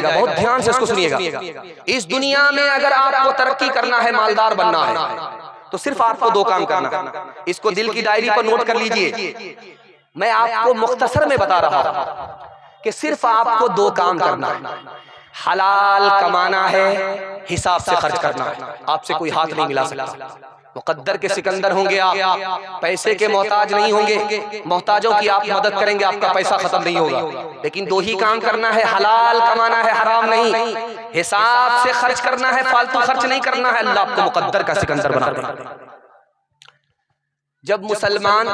बहुत ध्यान से इसको सुनिएगा। इस दुनिया में अगर आपको तरक्की करना है, मालदार बनना है, तो सिर्फ आपको दो काम करना है। इसको दिल की डायरी पर नोट कर लीजिए। मैं आपको मुख्तसर में बता रहा हूं कि सिर्फ आपको दो काम करना है। हलाल कमाना है, हिसाब से खर्च करना है। आपसे कोई हाथ नहीं मिला सकता। मुकद्दर के सिकंदर होंगे आप, पैसे के मोहताज नहीं होंगे। मोहताजों की आप मदद करेंगे, आपका पैसा खत्म नहीं होगा। लेकिन दो ही काम करना है, हलाल कमाना है, हराम नहीं। हिसाब से खर्च करना है, फालतू खर्च नहीं करना है। अल्लाह आपको मुकद्दर का सिकंदर बना देगा। जब मुसलमान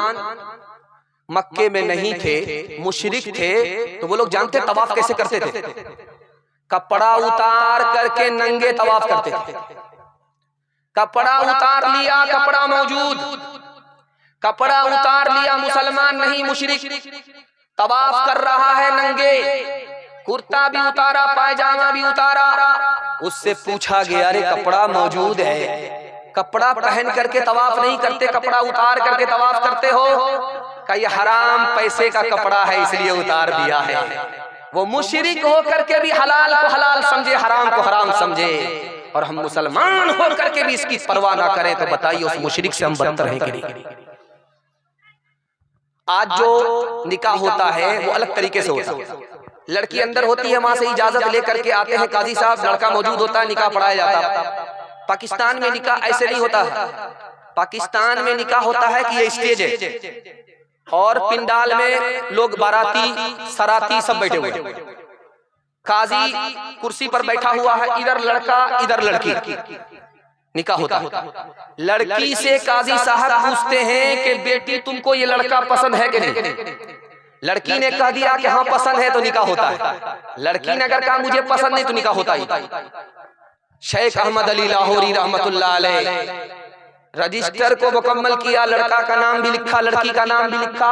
मक्के में नहीं थे, मुशरिक थे, तो वो लोग जानते तवाफ कैसे करते थे? कपड़ा उतार करके नंगे तवाफ करते थे। कपड़ा उतार लिया, कपड़ा मौजूद, कपड़ा उतार लिया, मुसलमान नहीं मुशरिक तवाफ कर रहा है नंगे, कुर्ता भी उतारा, पायजामा भी उतारा। उससे पूछा गया, अरे कपड़ा मौजूद है, कपड़ा पहन करके तवाफ नहीं करते, कपड़ा उतार करके तवाफ करते हो? का ये हराम पैसे का कपड़ा है इसलिए उतार दिया है। वो मुशरिक होकर के भी हलाल को हलाल समझे, हराम को हराम समझे, और हम मुसलमान होकर के भी इसकी परवाह ना करें, तो बताइए उस मुशरिक से हम बदतर हैं कि नहीं? आज जो निकाह होता है वो अलग तरीके से होता है। लड़की अंदर होती है, वहां से इजाजत लेकर के आते हैं काजी साहब, लड़का मौजूद होता है, निकाह पढ़ाया जाता है। पाकिस्तान में निकाह ऐसे नहीं होता है। पाकिस्तान में निकाह होता है कि ये स्टेज है और पिंडाल में लोग बाराती सराती सब बैठे हुए हैं। काजी कुर्सी पर बैठा हुआ है, इधर लड़का इधर लड़की, निकाह होता है। लड़की से काजी साहब पूछते हैं कि बेटी तुमको ये लड़का पसंद है कि नहीं? लड़की ने कह दिया कि हाँ पसंद है, तो निकाह होता है। लड़की ने अगर कहा मुझे पसंद नहीं, तो निकाह होता ही। शेख अहमद अली लाहौरी रहमतुल्लाह अलैह रजिस्टर को मुकम्मल किया, लड़का का नाम भी लिखा, लड़की का नाम भी लिखा।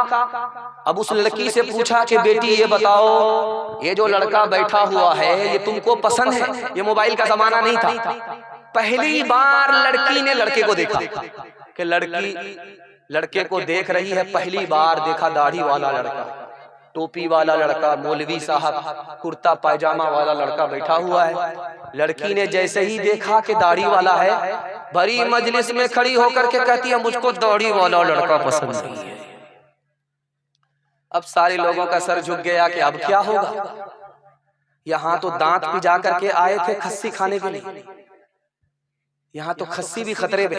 अब उस लड़की से पूछा कि बेटी ये बताओ, ये जो लड़का बैठा हुआ है ये तुमको पसंद है? ये मोबाइल का जमाना नहीं था। पहली बार लड़की ने लड़के को देखा कि लड़की लड़के को देख रही है। पहली बार देखा दाढ़ी वाला लड़का, टोपी वाला लड़का, मौलवी साहब कुर्ता पायजामा वाला लड़का बैठा हुआ है। लड़की ने जैसे ही देखा कि दाढ़ी वाला है, भरी मजलिस में खड़ी होकर के कहती है मुझको दाढ़ी वाला लड़का पसंद नहीं है। अब सारे लोगों का सर झुक गया कि अब क्या होगा। यहाँ तो दांत पिजा करके आए थे खस्सी खाने के लिए, यहाँ तो खस्सी भी खतरे में।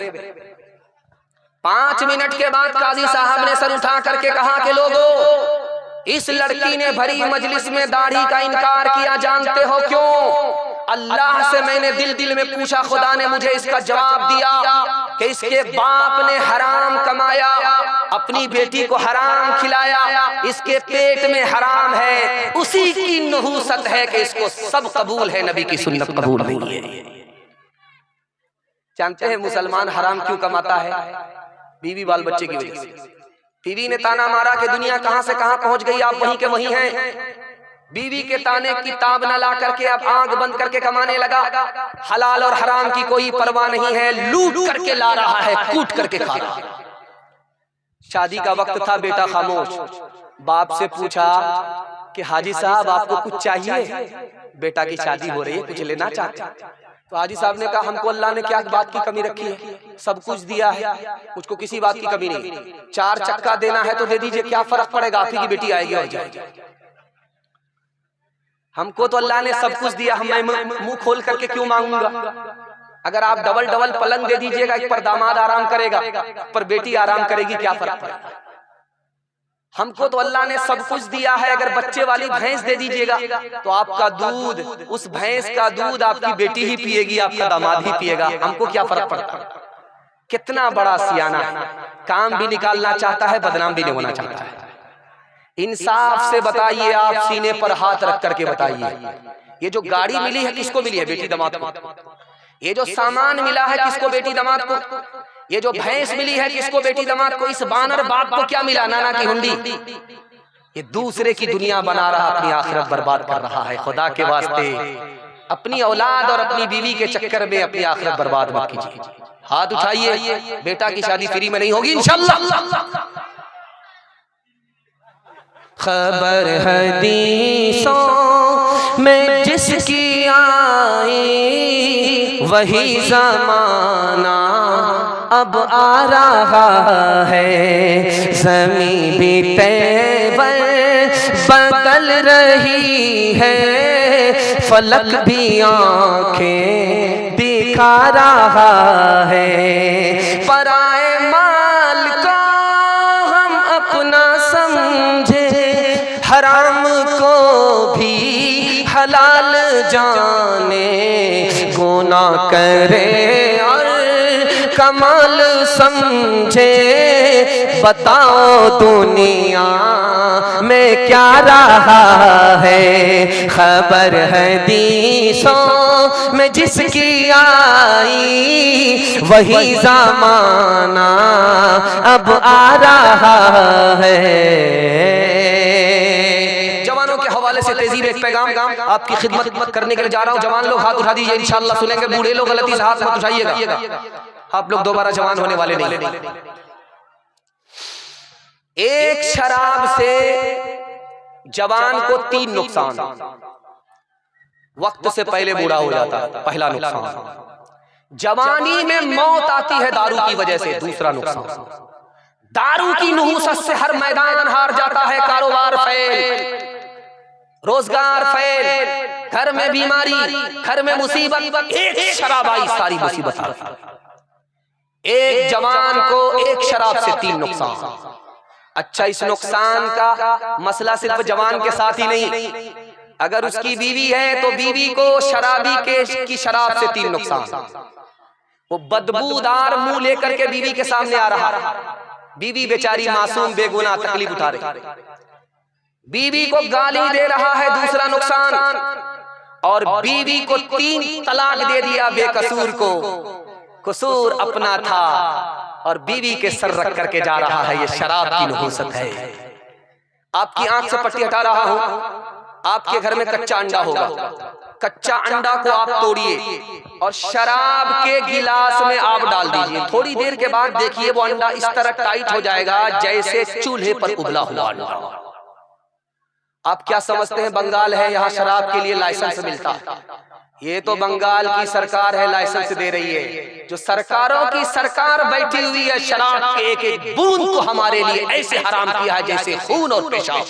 5 मिनट के बाद काजी साहब ने सर उठा करके कहा कि लोगों, इस लड़की ने भरी मजलिस में दाढ़ी का इनकार किया, जानते हो क्यों? अल्लाह से मैंने दिल में पूछा, खुदा ने मुझे इसका जवाब दिया कि इसके बाप ने हराम कमाया, अपनी बेटी को हराम खिलाया, इसके पेट में हराम है, उसी की नहूसत है कि इसको सब कबूल है, नबी की सुन्नत कबूल नहीं है। जानते हैं मुसलमान हराम क्यों कमाता है? बीवी बाल बच्चे की वजह से। बीवी ने ताना मारा कि दुनिया कहां से कहां पहुंच गई, आप वहीं के वहीं हैं। बीवी के ताने की ताब न ला करके अब आंख बंद करके कमाने लगा। हलाल और हराम की कोई परवाह नहीं है, लूट करके ला रहा है, कूट करके खा रहा है। शादी का वक्त था, बेटा खामोश। बाप से पूछा कि हाजी साहब आपको कुछ चाहिए? बेटा की शादी हो रही है, कुछ लेना चाहते? तो हाजी साहब ने कहा हमको अल्लाह ने क्या बात की कमी रखी है, सब कुछ दिया है, मुझको किसी बात की कमी नहीं। 4 चक्का देना है तो दे दीजिए, क्या फर्क पड़ेगा, आप ही की बेटी आएगी और जाएगी। हमको तो अल्लाह ने सब कुछ दिया, मैं मुंह खोल करके क्यों मांगूंगा? अगर आप डबल पलंग दे दीजिएगा, एक पर दामाद आराम करेगा, पर बेटी आराम करेगी, क्या फर्क पड़ेगा? हमको तो अल्लाह ने सब कुछ दिया है, अगर बच्चे वाली भैंस दे दीजिएगा तो आपका दूध, उस भैंस का दूध आपकी बेटी ही पिएगी, आपका दामाद ही पिएगा, हमको क्या फर्क पड़ता? कितना बड़ा सियाना है, काम भी निकालना चाहता है, बदनाम भी नहीं होना चाहता है। इंसाफ से बताइए, आप सीने पर हाथ रख करके बताइए, ये जो गाड़ी मिली है किसको मिली है? बेटी दामाद को। ये जो सामान मिला है किसको? बेटी दामाद को। ये जो भैंस मिली है किसको? बेटी दामाद को। इस बानर बाप को क्या मिला? नाना की हुंडी। ये दूसरे की दुनिया बना रहा, अपनी आखिरत बर्बाद कर रहा है। खुदा के वास्ते अपनी औलाद और अपनी बीवी के चक्कर में अपनी आखिरत बर्बाद मत कीजिए। हाथ उठाइए, बेटा की शादी फ्री में नहीं होगी इंशाअल्लाह। खबर हदीसों में जिसकी आई वही ज़माना अब आ रहा है। ज़मीं भी तैवर बदल रही है, फलक भी आंखें दिखा रहा है। पराए माल को हम अपना समझे, हराम को भी हलाल जाने, गुनाह करे और कमाल समझे। बताओ दुनिया में क्या रहा है, खबर हदीसों में जिसकी आई वही ज़माना अब आ रहा है। जवानों के हवाले से तेजीब एक पैगाम आपकी खिदमत करने के लिए जा रहा हूं। जवान लोग हाथ उठा दीजिए, इंशाअल्लाह सुनेंगे। बूढ़े लोग गलती से हाथ मत उठाइएगा, आप लोग दोबारा जवान होने वाले नहीं। एक शराब से जवान को 3 नुकसान। वक्त से पहले बूढ़ा हो जाता है, पहला नुकसान। जवानी में मौत आती है दारू की वजह से, दूसरा नुकसान। दारू की नहुसत से हर मैदान हार जाता है, कारोबार फेल, रोजगार फेल, घर में बीमारी, घर में मुसीबत। एक शराब आई, सारी मुसीबत आ गई। एक जवान को एक शराब से 3 नुकसान। अच्छा, इस नुकसान का मसला सिर्फ जवान के साथ ही नहीं, अगर उसकी बीवी है तो बीवी को शराबी की शराब से 3 नुकसान। वो बदबूदार मुंह लेकर के बीवी के सामने आ रहा, बीवी बेचारी मासूम बेगुनाह तकलीफ उठा रही, बीवी को गाली दे रहा है, दूसरा नुकसान। और बीवी को 3 तलाक दे दिया बेकसूर को, कसूर अपना था और बीवी के सर रख करके जा रहा है। ये शराब की नहुसत है। आपकी आंख से पट्टी हटा रहा हूं। आपके घर में कच्चा अंडा होगा, कच्चा अंडा को आप तोड़िए और शराब के गिलास में आप डाल दीजिए। थोड़ी देर के बाद देखिए वो अंडा इस तरह टाइट हो जाएगा जैसे चूल्हे पर उबला हुआ अंडा। आप क्या समझते हैं बंगाल है, यहाँ शराब के लिए लाइसेंस मिलता है? ये तो बंगाल की सरकार है लाइसेंस दे रही है। जो सरकारों की सरकार बैठी हुई है, शराब के एक एक बूंद को हमारे लिए ऐसे हराम किया है जैसे खून और पेशाब।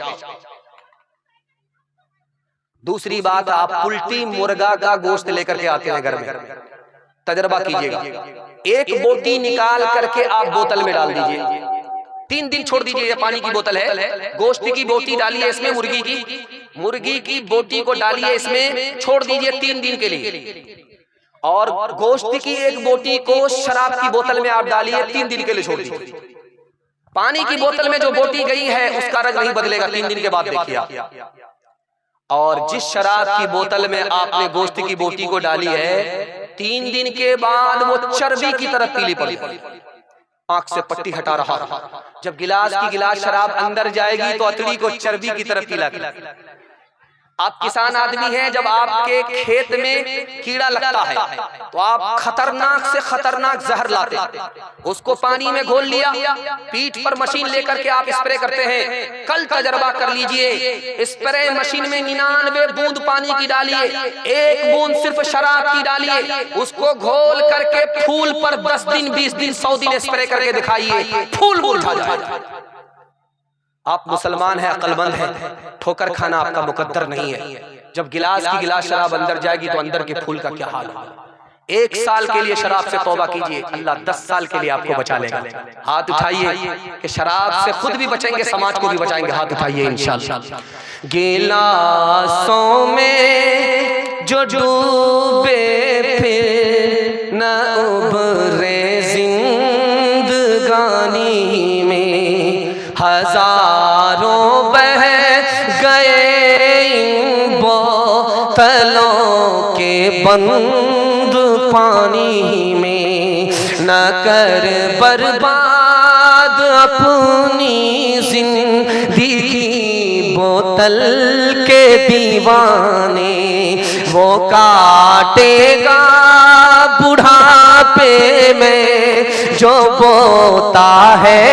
दूसरी बात, आप उल्टी मुर्गा का गोश्त लेकर के आते हैं घर में, तजर्बा कीजिएगा। एक बोटी निकाल करके आप बोतल में डाल दीजिए, 3 दिन छोड़ दीजिए। ये पानी की बोतल है, गोश्त की बोटी डालिए इसमें, मुर्गी की बोटी को डालिए इसमें, छोड़ दीजिए 3 दिन के लिए। और गोश्त की एक बोटी को शराब की बोतल में आप डालिए, 3 दिन के लिए छोड़ दीजिए। पानी की बोतल में जो बोटी गई है उसका रंग नहीं बदलेगा, 3 दिन के बाद देखिए। और जिस शराब की बोतल में आपने गोश्त की बोटी को डाली है, 3 दिन के बाद वो चर्बी की तरह पीली पड़ी। आंख से पट्टी हटा रहा, जब गिलास की गिलास शराब अंदर जाएगी तो अतड़ी को चर्बी की तरफ पीला। आप किसान आदमी हैं, जब आपके खेत में कीड़ा लगता है तो आप खतरनाक से खतरनाक जहर लाते, उसको पानी में घोल लिया, पीठ पर मशीन लेकर के आप स्प्रे करते हैं। कल तजर्बा कर लीजिए, स्प्रे मशीन में 99 बूंद पानी की डालिए, 1 बूंद सिर्फ शराब की डालिए, उसको घोल करके फूल पर 10 दिन 20 दिन 100 दिन स्प्रे करके दिखाइए, फूल मुरझा जाएगा। आप मुसलमान हैं, अक्लमंद हैं, ठोकर खाना आपका मुकद्दर नहीं है। जब गिलास की गिलास शराब अंदर जाएगी तो अंदर के फूल का क्या हाल होगा। 1 साल के लिए शराब से तौबा कीजिए, अल्लाह 10 साल के लिए आपको बचा लेगा। हाथ उठाइए कि शराब से खुद भी बचेंगे, समाज को भी बचाएंगे। हाथ उठाइए इंशाअल्लाह। गिलासों में जो डूबे फिर न उभरे जिंदगानी में, हजारों बह गए इन बोतलों के बंद पानी में। न कर बर्बाद अपनी जिंदगी बोतल के दीवाने, वो काटेगा बुढ़ापे में जो बोता है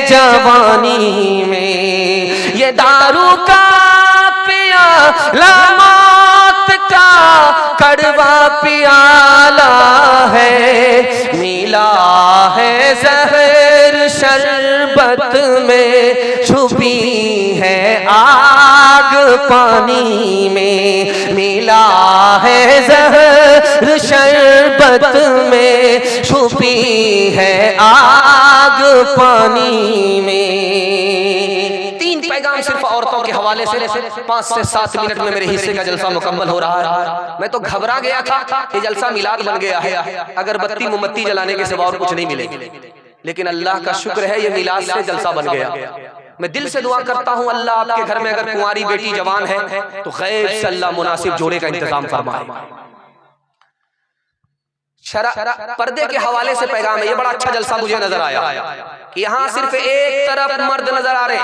जवानी में। ये ये दारू का प्याला मौत का कड़वा प्याला है, मिला है जहर शरबत में, छुपी है आग पानी में, मिला है जहर शरबत में, छुपी है आग पानी में। 3 पैगाम सिर्फ औरतों के हवाले से 5 से 7 मिनट में मेरे हिस्से का जलसा मुकम्मल हो रहा है। मैं तो घबरा गया था कि जलसा मिलाद बन गया है, अगरबत्ती मोमबत्ती जलाने के सिवा और कुछ नहीं मिलेगी, लेकिन अल्लाह का शुक्र है ये मिलाद से जलसा बन गया। मैं दिल से दुआ करता हूँ अल्लाह आपके घर में अगर कुंवारी बेटी जवान है तो खैर से अल्लाह मुनासिब जोड़े का इंतजाम फरमाए। पर्दे के हवाले से पैगाम है, ये बड़ा अच्छा जलसा मुझे नजर आया कि यहाँ सिर्फ एक तरफ मर्द नजर आ रहे,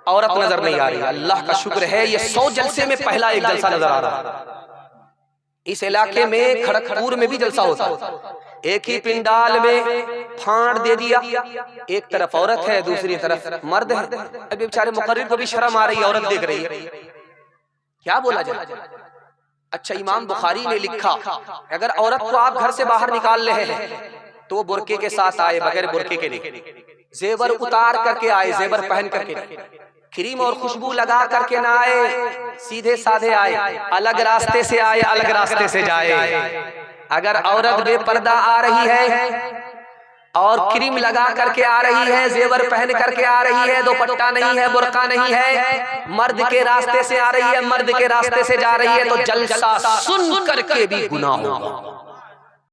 औरत नजर नहीं आ रही। अल्लाह का शुक्र है ये 100 जलसे में पहला एक जलसा नजर आ रहा। इस इलाके में खड़गपुर में भी जलसा होता है, एक ही पिंडाल में फाड़ दे दिया, एक तरफ औरत है दूसरी तरफ मर्द है। अभी बेचारे मुकर्रिर को भी शर्म आ रही है, औरत देख रही है, क्या बोला जाए। अच्छा, इमाम बुखारी ने लिखा अगर औरत को आप घर से बाहर निकाल रहे हैं तो वो बुरके के साथ आए, बगैर बुरके के नहीं, जेवर उतार करके आए, जेवर पहन करके, क्रीम और खुशबू लगा करके ना आए, सीधे साधे आए, अलग रास्ते से आए, अलग रास्ते से जाए। अगर औरत बेपर्दा आ रही है और क्रीम लगा करके आ रही है, जेवर पहन करके आ रही है, दुपट्टा नहीं है, बुर्का नहीं है, मर्द के रास्ते से आ रही है, मर्द के रास्ते से जा रही है, तो जलसा सुन करके भी गुनाह होगा।